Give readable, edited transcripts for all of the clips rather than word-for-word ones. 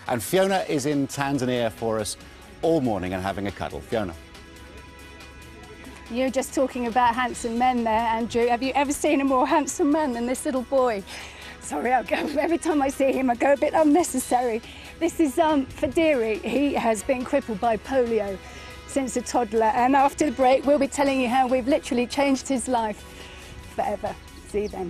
And Fiona is in Tanzania for us all morning and having a cuddle. Fiona. You're just talking about handsome men there, Andrew. Have you ever seen a more handsome man than this little boy? Sorry, every time I see him, I go a bit unnecessary. This is Fadiri. He has been crippled by polio since a toddler. And after the break, we'll be telling you how we've literally changed his life forever. See you then.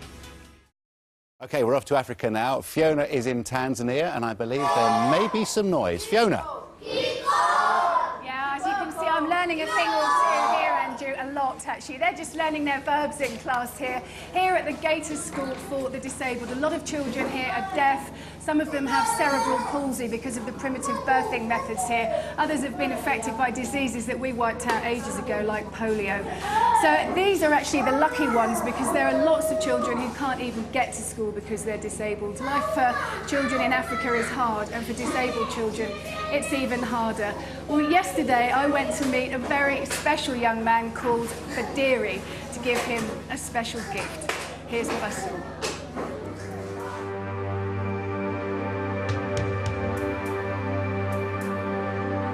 OK, we're off to Africa now. Fiona is in Tanzania, and I believe there may be some noise. Fiona. Yeah, as you can see, I'm learning a thing or two here, Andrew, a lot actually. They're just learning their verbs in class here. Here at the Gator School for the Disabled, a lot of children here are deaf. Some of them have cerebral palsy because of the primitive birthing methods here. Others have been affected by diseases that we wiped out ages ago, like polio. So these are actually the lucky ones because there are lots of children who can't even get to school because they're disabled. Life for children in Africa is hard, and for disabled children, it's even harder. Well, yesterday I went to meet a very special young man called Fadiri to give him a special gift. Here's what I saw.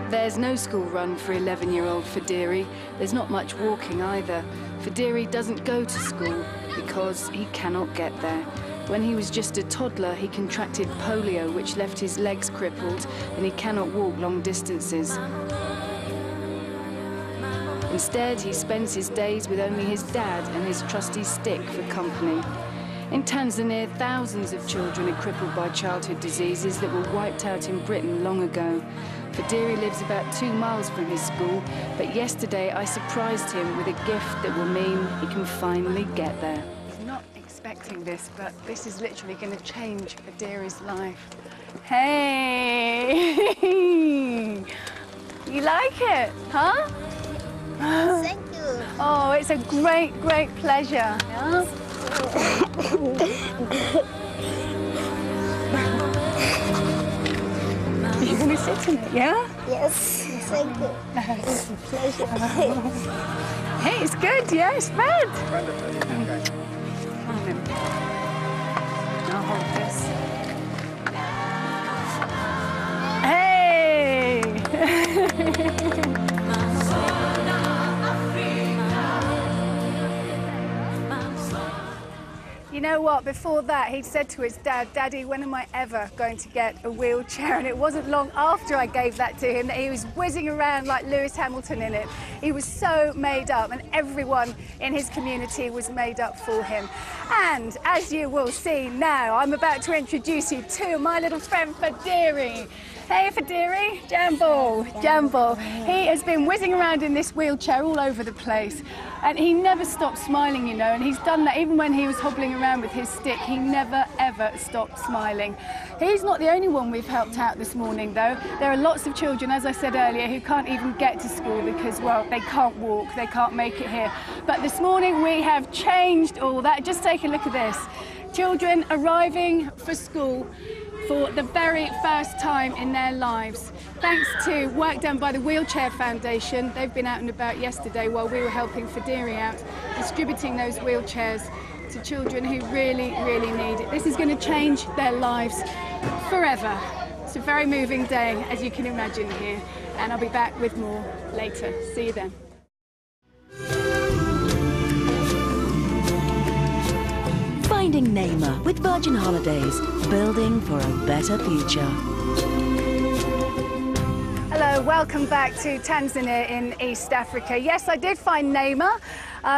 There's no school run for 11-year-old Fadiri. There's not much walking either. Fadiri doesn't go to school because he cannot get there. When he was just a toddler, he contracted polio, which left his legs crippled, and he cannot walk long distances. Instead, he spends his days with only his dad and his trusty stick for company. In Tanzania, thousands of children are crippled by childhood diseases that were wiped out in Britain long ago. Fadiri lives about 2 miles from his school, but yesterday I surprised him with a gift that will mean he can finally get there. He's not expecting this, but this is literally going to change Fadiri's life. Hey! You like it, huh? Thank you. Oh, it's a great, great pleasure. Yeah? You're going to sit in it, yeah? Yes, thank you. It's a pleasure. Hey, it's good, yeah, it's bad. Come on then. I'll hold this. Hey! You know what, before that he'd said to his dad, "Daddy, when am I ever going to get a wheelchair?" And it wasn't long after I gave that to him that he was whizzing around like Lewis Hamilton in it. He was so made up, and everyone in his community was made up for him. And as you will see now, I'm about to introduce you to my little friend Fadiri. Hey Fadiri, Jambo, Jambo. He has been whizzing around in this wheelchair all over the place, and he never stopped smiling, you know, and he's done that even when he was hobbling around with his stick. He never ever stopped smiling. He's not the only one we've helped out this morning though. There are lots of children, as I said earlier, who can't even get to school because, well, they can't walk, they can't make it here. But this morning we have changed all that. Just take a look at this. Children arriving for school for the very first time in their lives. Thanks to work done by the Wheelchair Foundation. They've been out and about yesterday while we were helping Fadiri out, distributing those wheelchairs to children who really, really need it. This is going to change their lives forever. It's a very moving day, as you can imagine here, and I'll be back with more later. See you then. Finding Neymar with Virgin Holidays, building for a better future. Hello, welcome back to Tanzania in East Africa. Yes, I did find Neymar.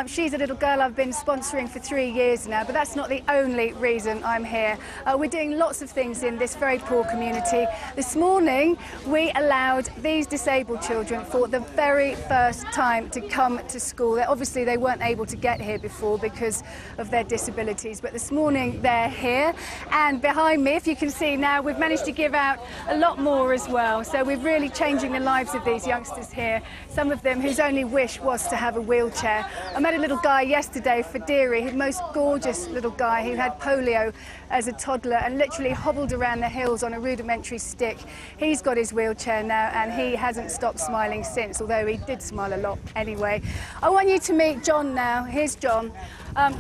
She's a little girl I've been sponsoring for 3 years now, but that's not the only reason I'm here. We're doing lots of things in this very poor community. This morning, we allowed these disabled children for the very first time to come to school. Obviously, they weren't able to get here before because of their disabilities, but this morning they're here. And behind me, if you can see now, we've managed to give out a lot more as well. So we're really changing the lives of these youngsters here, some of them whose only wish was to have a wheelchair. I met a little guy yesterday, Fadiri, the most gorgeous little guy who had polio as a toddler and literally hobbled around the hills on a rudimentary stick. He's got his wheelchair now and he hasn't stopped smiling since, although he did smile a lot anyway. I want you to meet John now. Here's John.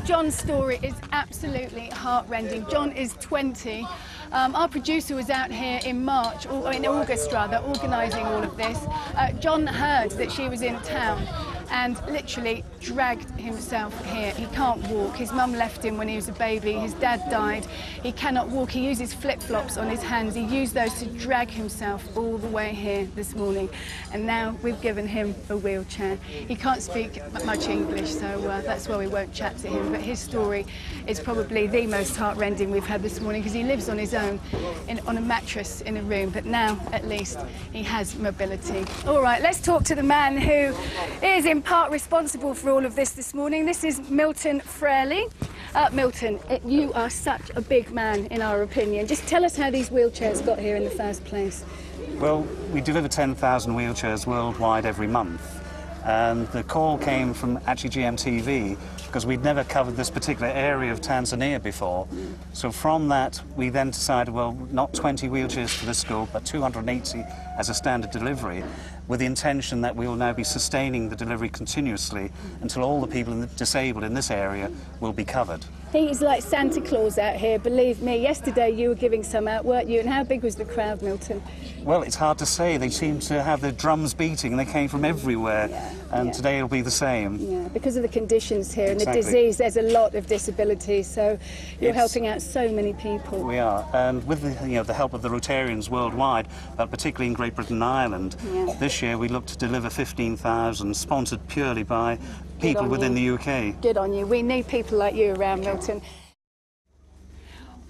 John's story is absolutely heartrending. John is 20. Our producer was out here in March, or in August rather, organising all of this. John heard that she was in town and literally dragged himself here. He can't walk. His mum left him when he was a baby. His dad died. He cannot walk. He uses flip-flops on his hands. He used those to drag himself all the way here this morning. And now we've given him a wheelchair. He can't speak much English, so that's why we won't chat to him. But his story is probably the most heartrending we've had this morning, because he lives on his own on a mattress in a room. But now, at least, he has mobility. All right, let's talk to the man who is in part responsible for all of this morning. This is Milton Fraley. Milton, you are such a big man in our opinion. Just tell us how these wheelchairs got here in the first place. Well, we deliver 10,000 wheelchairs worldwide every month. And the call came from actually GMTV, because we'd never covered this particular area of Tanzania before. So from that, we then decided, well, not 20 wheelchairs for the school, but 280 as a standard delivery, with the intention that we will now be sustaining the delivery continuously until all the people disabled in this area will be covered. He is like Santa Claus out here, believe me. Yesterday you were giving some out, weren't you? And how big was the crowd, Milton? Well, it's hard to say. They seem to have the drums beating, and they came from everywhere. And today it'll be the same. Yeah, because of the conditions here and Exactly. the disease, there's a lot of disability, so you're helping out so many people. We are, and with the help of the Rotarians worldwide, but particularly in Great Britain and Ireland, this year we look to deliver 15,000, sponsored purely by people within the UK. Good on you. We need people like you around, Milton.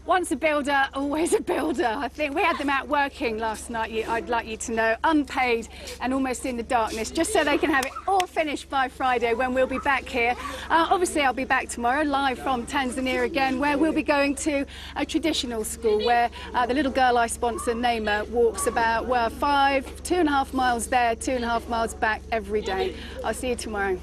Once a builder, always a builder. I think we had them out working last night, I'd like you to know, unpaid and almost in the darkness, just so they can have it all finished by Friday when we'll be back here. Obviously, I'll be back tomorrow, live from Tanzania again, where we'll be going to a traditional school where the little girl I sponsor, Naima, walks about, 2.5 miles there, 2.5 miles back every day. I'll see you tomorrow.